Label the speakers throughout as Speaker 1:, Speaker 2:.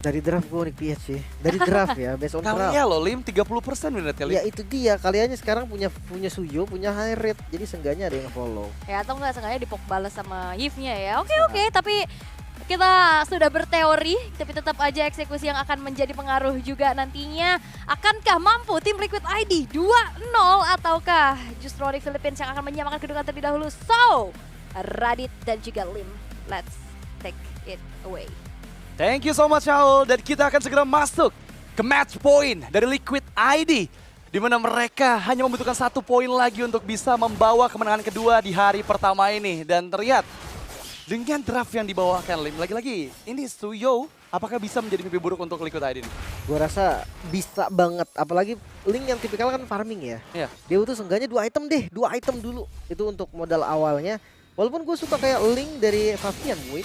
Speaker 1: Dari draft gue Onyx PH sih. Dari draft ya, based on draft.
Speaker 2: Kalian loh Lim 30% minat kali.
Speaker 1: Ya itu dia, kaliannya sekarang punya Suyo, punya high rate. Jadi seenggaknya ada yang follow.
Speaker 3: Ya atau enggak sengaja dipok balas sama Yves-nya ya. Oke, tapi kita sudah berteori, tapi tetap aja eksekusi yang akan menjadi pengaruh juga nantinya. Akankah mampu tim Liquid ID 2-0 ataukah justru Onyx Philippines yang akan menyamakan kedudukan terlebih dahulu? So, Radit dan juga Lim, let's take it away.
Speaker 2: Thank you so much Shaul, dan kita akan segera masuk ke match point dari Liquid ID. Di mana mereka hanya membutuhkan 1 poin lagi untuk bisa membawa kemenangan kedua di hari pertama ini. Dan terlihat dengan draft yang dibawakan Lim, lagi-lagi ini Suyo apakah bisa menjadi mimpi buruk untuk Liquid ID ini?
Speaker 1: Gue rasa bisa banget, apalagi Link yang tipikal kan farming ya.
Speaker 2: Iya.
Speaker 1: Dia butuh seenggaknya 2 item deh, 2 item dulu. Itu untuk modal awalnya. Walaupun gue suka kayak Link dari Favian, wait.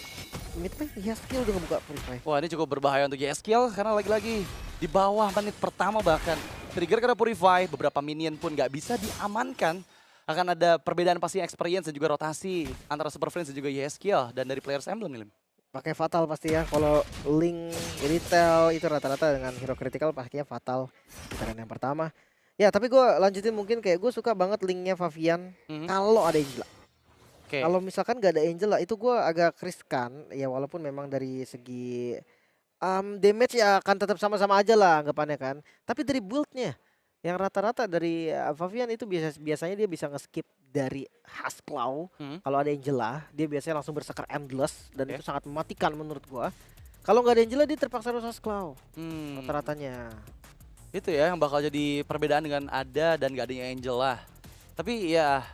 Speaker 1: Mid-play ya skill udah ngebuka free fire.
Speaker 2: Wah ini cukup berbahaya untuk YSKill karena lagi-lagi di bawah menit pertama bahkan trigger karena Purify, beberapa minion pun nggak bisa diamankan. Akan ada perbedaan pasti experience dan juga rotasi antara Super Friends dan juga YSKill dan dari players Emblem nih Lim.
Speaker 1: Pakai fatal pasti ya. Kalau Link retail itu rata-rata dengan hero critical pastinya fatal putaran yang pertama. Ya tapi gue lanjutin mungkin kayak gue suka banget Linknya Favian kalau ada Angela.
Speaker 2: Oke.
Speaker 1: Kalau misalkan gak ada Angela itu gue agak riskan ya, walaupun memang dari segi damage ya akan tetap sama-sama aja lah anggapannya kan. Tapi dari buildnya yang rata-rata dari Favian itu biasanya dia bisa nge-skip dari Hasclaw. Kalau ada Angela dia biasanya langsung bersekar endless dan itu sangat mematikan menurut gua. Kalau nggak ada Angela dia terpaksa harus Hasclaw rata-ratanya.
Speaker 2: Itu ya yang bakal jadi perbedaan dengan ada dan gak adanya Angela. Tapi ya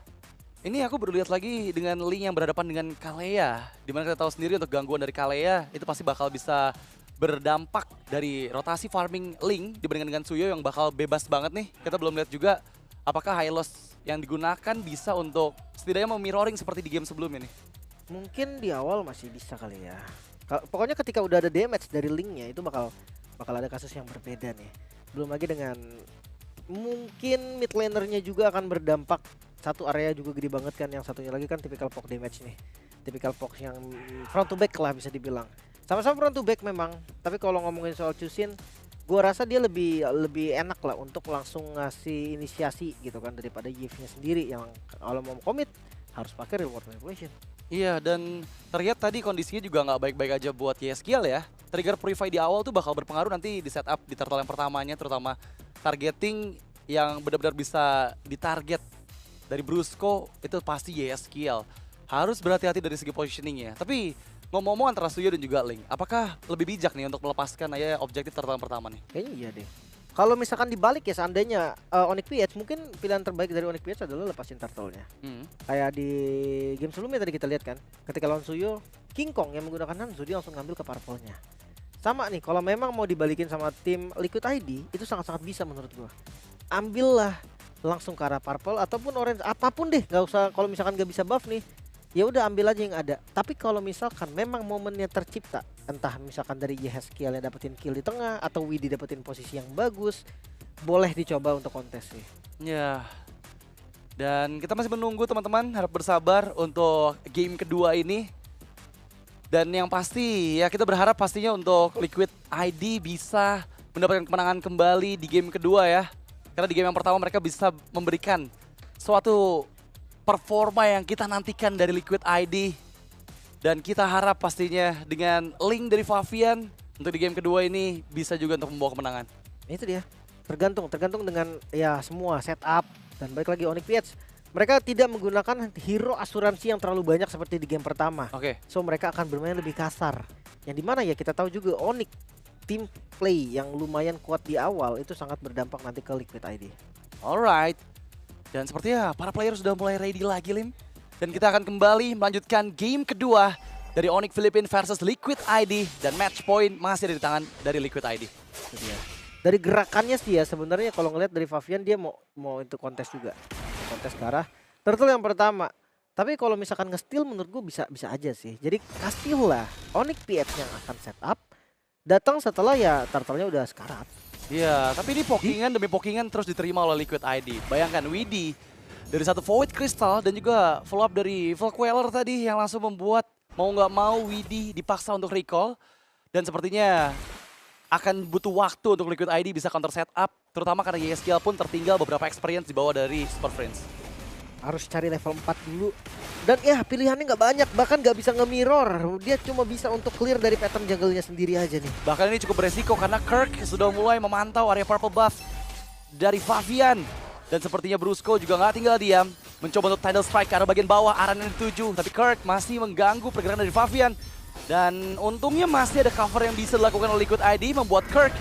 Speaker 2: ini aku baru lihat lagi dengan Link yang berhadapan dengan Kalea. Dimana kita tahu sendiri untuk gangguan dari Kalea itu pasti bakal bisa berdampak dari rotasi farming Link dibandingkan dengan Suyo yang bakal bebas banget nih. Kita belum lihat juga apakah high loss yang digunakan bisa untuk setidaknya memirroring seperti di game sebelumnya nih.
Speaker 1: Mungkin di awal masih bisa kali ya. Pokoknya ketika udah ada damage dari Linknya itu bakal ada kasus yang berbeda nih. Belum lagi dengan mungkin mid lanernya juga akan berdampak. Satu area juga gede banget kan, yang satunya lagi kan typical poke damage nih. Typical poke yang front to back lah bisa dibilang. Sama-sama front to back memang, tapi kalau ngomongin soal Chusin, gua rasa dia lebih enak lah untuk langsung ngasih inisiasi gitu kan daripada Yves-nya sendiri yang kalau mau komit harus pakai reward manipulation.
Speaker 2: Iya, dan terlihat tadi kondisinya juga nggak baik-baik aja buat YSKill ya. Trigger Purify di awal tuh bakal berpengaruh nanti di setup di turtle yang pertamanya, terutama targeting yang benar-benar bisa ditarget dari Brusco itu pasti YSKill. Harus berhati-hati dari segi positioningnya. Tapi ngomong-ngomong antara Suyo dan juga Link, apakah lebih bijak nih untuk melepaskan aja objektif turtle yang pertama nih?
Speaker 1: Kayaknya iya deh. Kalau misalkan dibalik ya seandainya Onyx PH mungkin pilihan terbaik dari Onyx PH adalah lepasin turtle-nya. Kayak di game sebelumnya tadi kita lihat kan, ketika lawan Suyo, King Kong yang menggunakan Hanzo dia langsung ngambil ke purple-nya. Sama nih, kalau memang mau dibalikin sama tim Liquid ID itu sangat-sangat bisa menurut gua. Ambillah langsung ke arah purple ataupun orange, apapun deh, nggak usah. Kalau misalkan nggak bisa buff nih, ya udah ambil aja yang ada. Tapi kalau misalkan memang momennya tercipta, entah misalkan dari YSKill yang dapetin kill di tengah atau Widi dapetin posisi yang bagus, boleh dicoba untuk kontes sih.
Speaker 2: Ya. Dan kita masih menunggu teman-teman, harap bersabar untuk game kedua ini. Dan yang pasti ya kita berharap pastinya untuk Liquid ID bisa mendapatkan kemenangan kembali di game kedua ya. Karena di game yang pertama mereka bisa memberikan suatu performa yang kita nantikan dari Liquid ID. Dan kita harap pastinya dengan Link dari Favian untuk di game kedua ini bisa juga untuk membawa kemenangan.
Speaker 1: Itu dia. Tergantung dengan ya semua setup dan balik lagi Onyx PH. Mereka tidak menggunakan hero asuransi yang terlalu banyak seperti di game pertama.
Speaker 2: Oke.
Speaker 1: So mereka akan bermain lebih kasar. Yang dimana ya kita tahu juga Onyx team play yang lumayan kuat di awal itu sangat berdampak nanti ke Liquid ID.
Speaker 2: Alright. Dan sepertinya para player sudah mulai ready lagi Lim. Dan kita akan kembali melanjutkan game kedua dari Onyx Philippines versus Liquid ID. Dan match point masih ada di tangan dari Liquid ID.
Speaker 1: Itu dia. Dari gerakannya sih ya sebenarnya kalau ngelihat dari Favian dia mau itu kontes juga. Kontes ke arah turtle yang pertama. Tapi kalau misalkan nge-steal menurut gue bisa aja sih. Jadi kasihlah Onyx PH yang akan setup. Datang setelah ya turtle-nya udah sekarat.
Speaker 2: Iya, tapi ini pokingan demi pokingan terus diterima oleh Liquid ID. Bayangkan Widi dari satu Void Crystal dan juga follow up dari Volkweller tadi yang langsung membuat mau nggak mau Widi dipaksa untuk recall. Dan sepertinya akan butuh waktu untuk Liquid ID bisa counter setup, terutama karena YSKL pun tertinggal beberapa experience di bawah dari Super Friends.
Speaker 1: Harus cari level 4 dulu. Dan ya pilihannya nggak banyak, bahkan nggak bisa nge-mirror. Dia cuma bisa untuk clear dari pattern jungle-nya sendiri aja nih.
Speaker 2: Bahkan ini cukup beresiko karena Kirk sudah mulai memantau area purple buff dari Favian. Dan sepertinya Brusco juga nggak tinggal diam. Mencoba untuk Tidal Strike ke arah bagian bawah, Aran yang dituju. Tapi Kirk masih mengganggu pergerakan dari Favian. Dan untungnya masih ada cover yang bisa dilakukan oleh Liquid ID, membuat Kirk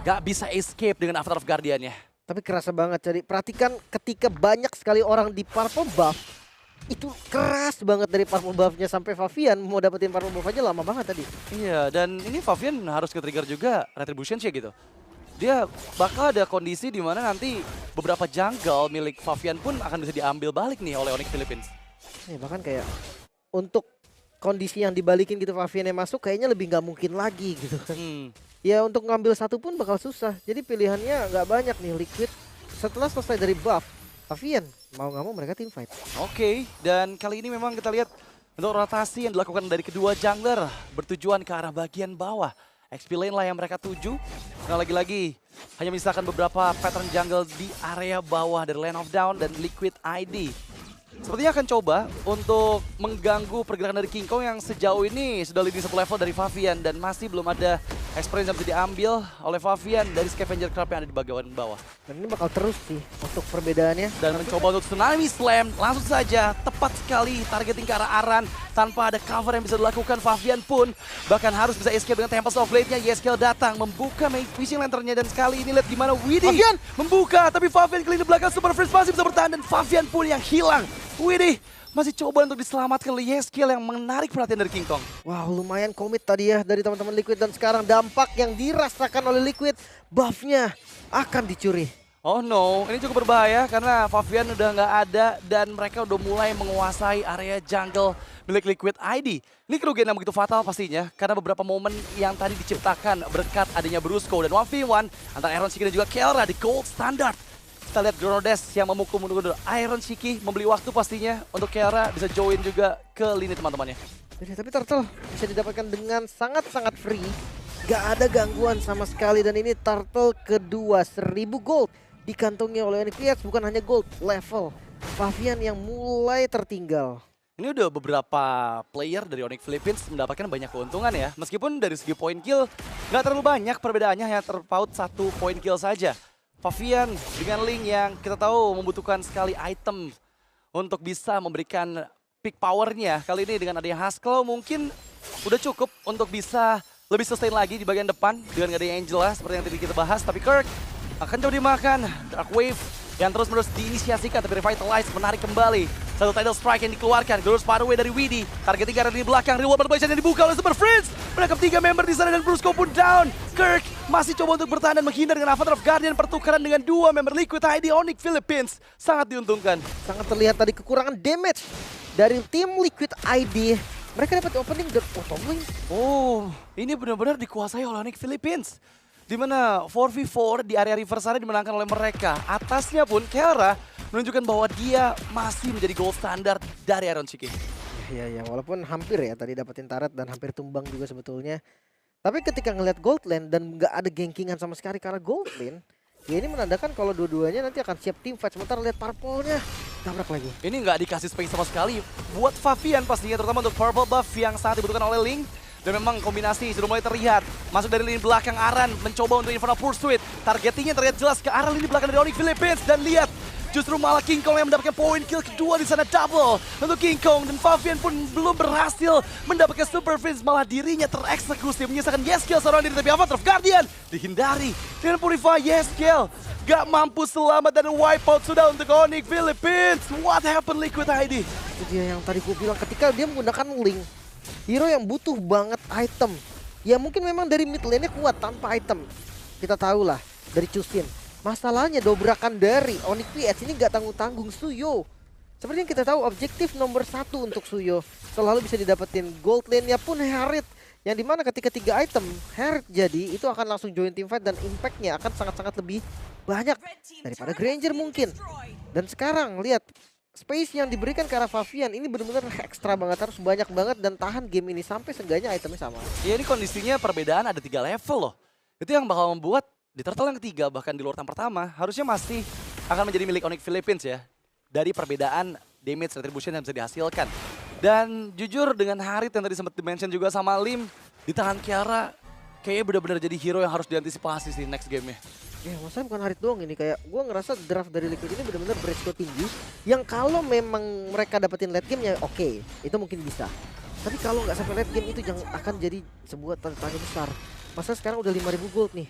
Speaker 2: nggak bisa escape dengan Avatar of Guardian-nya.
Speaker 1: Tapi kerasa banget, jadi perhatikan ketika banyak sekali orang di purple buff, itu keras banget dari purple buff-nya sampai Favian mau dapetin purple buff aja lama banget tadi.
Speaker 2: Iya, dan ini Favian harus ke-trigger juga Retribution sih gitu. Dia bakal ada kondisi di mana nanti beberapa jungle milik Favian pun akan bisa diambil balik nih oleh Onyx Philippines.
Speaker 1: Bahkan kayak untuk kondisi yang dibalikin gitu Favian yang masuk kayaknya lebih nggak mungkin lagi gitu kan. Ya untuk ngambil satu pun bakal susah. Jadi pilihannya nggak banyak nih Liquid. Setelah selesai dari buff, Favian mau nggak mau mereka team fight.
Speaker 2: Oke, dan kali ini memang kita lihat untuk rotasi yang dilakukan dari kedua jungler bertujuan ke arah bagian bawah. XP lane lah yang mereka tuju. Nah lagi-lagi hanya menyisakan beberapa pattern jungle di area bawah dari Land of Dawn dan Liquid ID. Sepertinya akan coba untuk mengganggu pergerakan dari King Kong yang sejauh ini sudah leading satu level dari Favian dan masih belum ada experience yang bisa diambil oleh Favian dari Scavenger Crab yang ada di bagian bawah.
Speaker 1: Dan ini bakal terus sih untuk perbedaannya.
Speaker 2: Dan mencoba untuk Tsunami Slam, langsung saja tepat sekali targeting ke arah Aran tanpa ada cover yang bisa dilakukan. Favian pun bahkan harus bisa escape dengan Tempest of Blade-nya. YSKL datang membuka fishing lanternnya dan sekali ini lihat gimana Widhi
Speaker 1: Favian
Speaker 2: membuka, tapi Favian kali ini belakang Super Freeze masih bisa bertahan dan Favian pun yang hilang. Widhi masih coba untuk diselamatkan oleh YSKL yang menarik perhatian dari King Kong.
Speaker 1: Wow, lumayan komit tadi ya dari teman-teman Liquid dan sekarang dampak yang dirasakan oleh Liquid, buff-nya akan dicuri.
Speaker 2: Oh no, ini cukup berbahaya karena Favian udah nggak ada dan mereka udah mulai menguasai area jungle milik Liquid ID. Ini kerugian yang begitu fatal pastinya karena beberapa momen yang tadi diciptakan berkat adanya Brusco dan 1v1 antara Iron Shiki dan juga Kelra di Gold Standard. Kita lihat Gronodes yang memukul mundur Iron Shiki membeli waktu pastinya untuk Kelra bisa join juga ke lini teman-temannya.
Speaker 1: Tapi Turtle bisa didapatkan dengan sangat-sangat free. Gak ada gangguan sama sekali dan ini Turtle kedua 1000 gold dikantongi oleh Onyx PX, bukan hanya gold level. Favian yang mulai tertinggal.
Speaker 2: Ini udah beberapa player dari Onyx Philippines mendapatkan banyak keuntungan ya. Meskipun dari segi point kill nggak terlalu banyak perbedaannya, hanya terpaut 1 point kill saja. Favian dengan Ling yang kita tahu membutuhkan sekali item untuk bisa memberikan peak powernya. Kali ini dengan adanya Haskell mungkin udah cukup untuk bisa lebih sustain lagi di bagian depan dengan adanya Angela seperti yang tadi kita bahas. Tapi Kirk akan coba dimakan Dark Wave yang terus-menerus diinisiasikan, tapi Revitalize menarik kembali. Satu Tidal Strike yang dikeluarkan, Glorious Pathway dari Widhi. Targeting karena di belakang, Reward Manipulation yang dibuka oleh Super Friends. Menangkap 3 member di sana dan Brusco pun down. Kirk masih coba untuk bertahan dan menghindar dengan Avatar of Guardian. Pertukaran dengan 2 member Liquid ID Onyx Philippines. Sangat diuntungkan.
Speaker 1: Sangat terlihat tadi kekurangan damage dari tim Liquid ID. Mereka dapat opening dan auto-win.
Speaker 2: Oh, ini benar-benar dikuasai oleh Onyx Philippines. Di mana 4v4 di area river sana dimenangkan oleh mereka. Atasnya pun Kelra menunjukkan bahwa dia masih menjadi gold standard dari Iron Shiki.
Speaker 1: Iya, walaupun hampir ya tadi dapetin turret dan hampir tumbang juga sebetulnya. Tapi ketika ngeliat gold lane dan nggak ada gengkingan sama sekali karena gold lane, ya ini menandakan kalau dua-duanya nanti akan siap team fight. Sementara lihat purple-nya tabrak lagi.
Speaker 2: Ini nggak dikasih space sama sekali buat Favian pastinya, terutama untuk purple buff yang sangat dibutuhkan oleh Ling. Dan memang kombinasi sudah mulai terlihat. Masuk dari lini belakang Aran mencoba untuk Infernal Pursuit. Targetingnya terlihat jelas ke arah lini belakang dari Onyx Philippines. Dan lihat justru malah King Kong yang mendapatkan poin kill kedua di sana, double untuk King Kong. Dan Favian pun belum berhasil mendapatkan Super Friends, malah dirinya tereksekusi. Menyisakan YSKL seorang diri, tapi Avatar of Guardian dihindari dengan Purify. YSKL gak mampu selamat dan wipeout sudah untuk Onyx Philippines. What happened Liquid ID?
Speaker 1: Itu dia yang tadi gue bilang, ketika dia menggunakan Ling, hero yang butuh banget item. Ya mungkin memang dari mid lane-nya kuat tanpa item. Kita tahu lah dari Chusin. Masalahnya dobrakan dari Onyx PX ini gak tanggung-tanggung Suyo. Seperti yang kita tahu objektif nomor 1 untuk Suyo selalu bisa didapetin. Gold lane-nya pun Harriet. Yang dimana ketika 3 item Harriet jadi itu akan langsung join team fight dan impact-nya akan sangat-sangat lebih banyak daripada Granger mungkin. Dan sekarang lihat space yang diberikan ke arah Favian ini benar-benar ekstra banget, harus banyak banget dan tahan game ini sampai seenggaknya itemnya sama.
Speaker 2: Ya ini kondisinya perbedaan ada 3 level loh. Itu yang bakal membuat di turtle yang ketiga, bahkan di Lord yang pertama, harusnya masih akan menjadi milik Onyx Philippines ya. Dari perbedaan damage retribution yang bisa dihasilkan. Dan jujur dengan Harit yang tadi sempat dimention juga sama Lim, di tangan Kiara, kayaknya benar-benar jadi hero yang harus diantisipasi sih next game-nya.
Speaker 1: Ya masalahnya bukan Harit doang ini, kayak gue ngerasa draft dari Liquid ini benar-benar beresiko tinggi. Yang kalau memang mereka dapetin late game ya oke, itu mungkin bisa. Tapi kalau nggak sampai late game itu jangan akan jadi sebuah tanda tanya besar. Masa sekarang udah 5.000 gold nih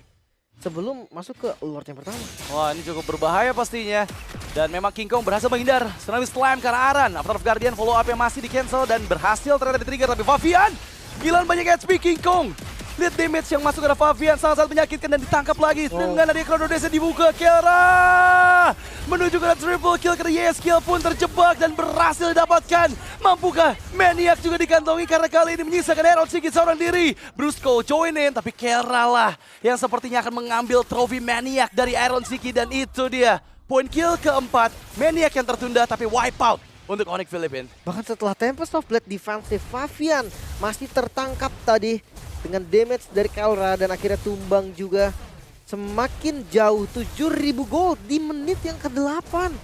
Speaker 1: sebelum masuk ke Lord yang pertama.
Speaker 2: Wah, ini cukup berbahaya pastinya. Dan memang King Kong berhasil menghindar tsunami slime ke arah Aran. After of Guardian follow up yang masih di cancel dan berhasil ternyata di trigger, tapi Favian gila banyak HP King Kong. Lihat damage yang masuk ke arah Favian sangat-sangat menyakitkan dan ditangkap lagi dengan ada Chrono Dash yang dibuka. Kiara menuju ke triple kill karena YSKill pun terjebak dan berhasil didapatkan. Mampukah Maniac juga dikantongi karena kali ini menyisakan Iron Sigit seorang diri. Brusco join in, tapi Kiara lah yang sepertinya akan mengambil trofi Maniac dari Iron Sigit, dan itu dia poin kill keempat. Maniac yang tertunda tapi wipe out untuk Onyx Philippines.
Speaker 1: Bahkan setelah Tempest of Blade defensive, Favian masih tertangkap tadi dengan damage dari Kalra dan akhirnya tumbang juga. Semakin jauh 7.000 gold di menit yang ke-8.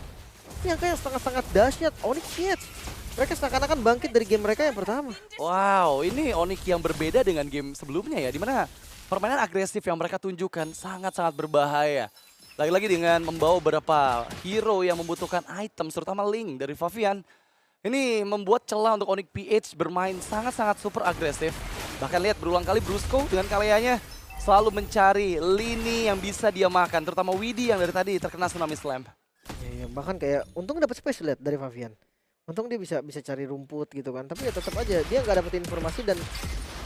Speaker 1: Ini angka yang sangat-sangat dahsyat. Onyx PH, mereka seakan-akan bangkit dari game mereka yang pertama.
Speaker 2: Wow, ini Onyx yang berbeda dengan game sebelumnya ya, dimana permainan agresif yang mereka tunjukkan sangat-sangat berbahaya. Lagi-lagi dengan membawa beberapa hero yang membutuhkan item, terutama Link dari Favian. Ini membuat celah untuk Onyx PH bermain sangat-sangat super agresif. Bahkan lihat berulang kali Brusco dengan kalianya selalu mencari lini yang bisa dia makan, terutama Widhi yang dari tadi terkena tsunami slam.
Speaker 1: Ya, bahkan kayak untung dapat space lihat dari Favian. Untung dia bisa cari rumput gitu kan. Tapi ya tetap aja dia nggak dapetin informasi, dan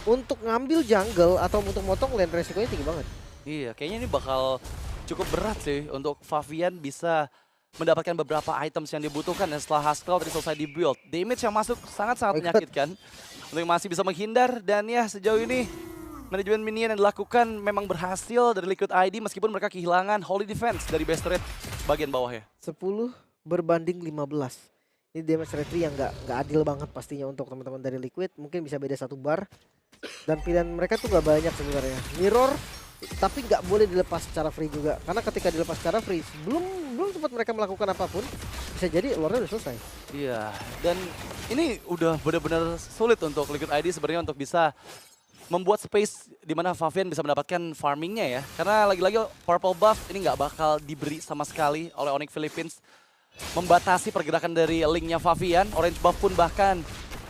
Speaker 1: untuk ngambil jungle atau untuk motong lane resikonya tinggi banget.
Speaker 2: Iya, kayaknya ini bakal cukup berat sih untuk Favian bisa mendapatkan beberapa items yang dibutuhkan, dan setelah Haskell tadi selesai di build. Damage yang masuk sangat-sangat menyakitkan. Untuk masih bisa menghindar, dan ya sejauh ini manajemen minion yang dilakukan memang berhasil dari Liquid ID meskipun mereka kehilangan Holy Defense dari base turret bagian bawah ya.
Speaker 1: 10 berbanding 15. Ini damage retry yang nggak adil banget pastinya untuk teman-teman dari Liquid. Mungkin bisa beda 1 bar. Dan pilihan mereka tuh nggak banyak sebenarnya. Mirror, tapi nggak boleh dilepas secara free juga. Karena ketika dilepas secara free, belum sempat mereka melakukan apapun, bisa jadi lore udah selesai.
Speaker 2: Iya, dan ini udah benar-benar sulit untuk Liquid ID sebenarnya untuk bisa membuat space di mana Favian bisa mendapatkan farmingnya ya. Karena lagi-lagi purple buff ini nggak bakal diberi sama sekali oleh Onyx Philippines. Membatasi pergerakan dari linknya Favian, orange buff pun bahkan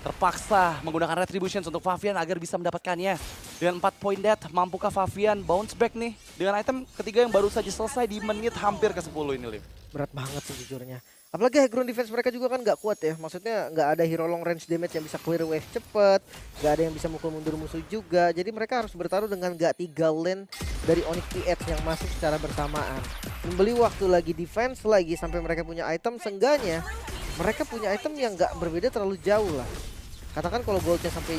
Speaker 2: terpaksa menggunakan retributions untuk Favian agar bisa mendapatkannya. Dengan 4 point death, mampukah Favian bounce back nih dengan item ketiga yang baru saja selesai di menit hampir ke-10 ini, Liv?
Speaker 1: Berat banget sih jujurnya. Apalagi high ground defense mereka juga kan nggak kuat ya. Maksudnya nggak ada hero long range damage yang bisa clear wave cepet. Nggak ada yang bisa mukul mundur musuh juga. Jadi mereka harus bertaruh dengan nggak 3 lane dari Onyx PH yang masuk secara bersamaan. Membeli waktu lagi defense lagi sampai mereka punya item. Seenggaknya mereka punya item yang nggak berbeda terlalu jauh lah. Katakan kalau goldnya sampai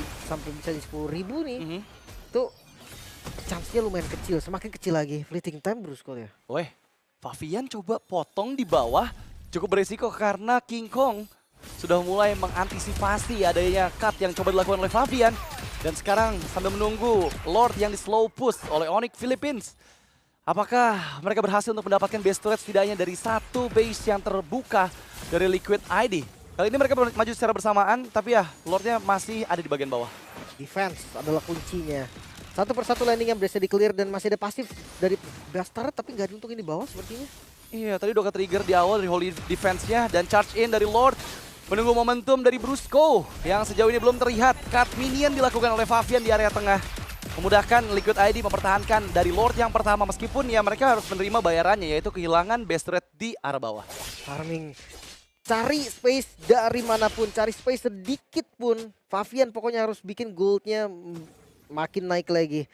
Speaker 1: bisa di 10.000 nih. Tuh chance-nya lumayan kecil. Semakin kecil lagi. Fleeting time Brusco ya.
Speaker 2: Weh, Favian coba potong di bawah. Cukup beresiko karena King Kong sudah mulai mengantisipasi adanya cut yang coba dilakukan oleh Favian. Dan sekarang sambil menunggu Lord yang di slow push oleh Onyx Philippines. Apakah mereka berhasil untuk mendapatkan base turret setidaknya dari satu base yang terbuka dari Liquid ID? Kali ini mereka maju secara bersamaan, tapi ya Lordnya masih ada di bagian bawah.
Speaker 1: Defense adalah kuncinya. Satu persatu landing yang berhasil di-clear dan masih ada pasif dari Bastard, tapi nggak diuntungin di bawah sepertinya.
Speaker 2: Iya, tadi udah ke-trigger di awal dari Holy Defense-nya dan charge in dari Lord. Menunggu momentum dari Brusco yang sejauh ini belum terlihat. Cut minion dilakukan oleh Favian di area tengah. Memudahkan Liquid ID mempertahankan dari Lord yang pertama meskipun ya mereka harus menerima bayarannya yaitu kehilangan base turret di arah bawah.
Speaker 1: Farming, cari space dari manapun, cari space sedikit pun. Favian pokoknya harus bikin goldnya makin naik lagi.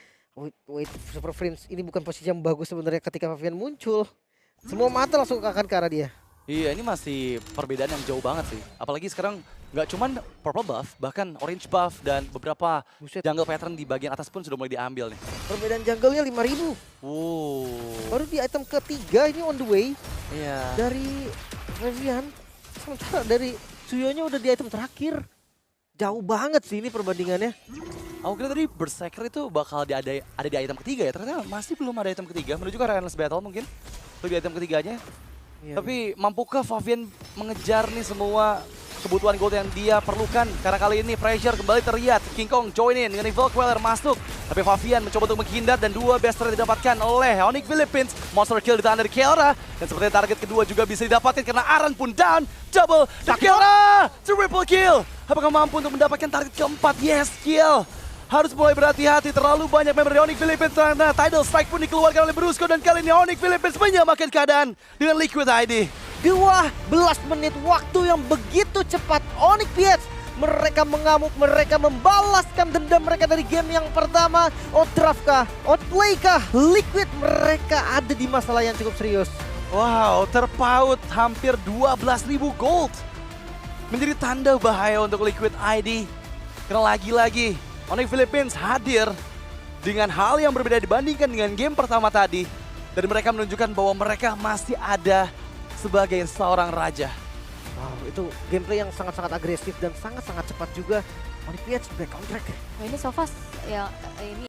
Speaker 1: Wait, Super Friends ini bukan posisi yang bagus sebenarnya ketika Favian muncul. Semua mata langsung akan ke arah dia.
Speaker 2: Iya, ini masih perbedaan yang jauh banget sih. Apalagi sekarang nggak cuman purple buff, bahkan orange buff dan beberapa jungle pattern di bagian atas pun sudah mulai diambil nih.
Speaker 1: Perbedaan jungle-nya 5.000. Baru di item ketiga ini on the way.
Speaker 2: Iya.
Speaker 1: Dari Favian. Sementara dari Suyonya udah di item terakhir. Jauh banget sih ini perbandingannya.
Speaker 2: Aku kira tadi Berserker itu bakal ada di item ketiga ya, ternyata masih belum ada item ketiga. Menuju ke Relentless Battle mungkin, lebih item ketiganya.
Speaker 1: Iya,
Speaker 2: Tapi mampukah Favian mengejar nih semua kebutuhan gold yang dia perlukan? Karena kali ini pressure kembali terlihat. King Kong join in dengan Evil Queller masuk. Tapi Favian mencoba untuk menghindar dan 2 best trade didapatkan oleh Onyx Philippines. Monster kill ditahan dari Keora. Dan seperti target kedua juga bisa didapatkan karena Aran pun down. Double dan Keora! Triple kill! Apakah mampu untuk mendapatkan target keempat? Yes, kill! Harus mulai berhati-hati, terlalu banyak member dari Onyx Philippines karena Tidal Strike pun dikeluarkan oleh Brusco dan kali ini Onyx Philippines menyamakan keadaan dengan Liquid ID.
Speaker 1: 12 menit waktu yang begitu cepat. Onyx PH mereka mengamuk, mereka membalaskan dendam mereka dari game yang pertama. Outdraft kah? Outplay kah? Liquid mereka ada di masalah yang cukup serius.
Speaker 2: Wow, terpaut hampir 12.000 gold. Menjadi tanda bahaya untuk Liquid ID. Karena lagi-lagi Onyx Philippines hadir dengan hal yang berbeda dibandingkan dengan game pertama tadi. Dan mereka menunjukkan bahwa mereka masih ada sebagai seorang raja.
Speaker 1: Wow, itu gameplay yang sangat-sangat agresif dan sangat-sangat cepat juga. Onyx PH back on track.
Speaker 3: Ini so fast ya ini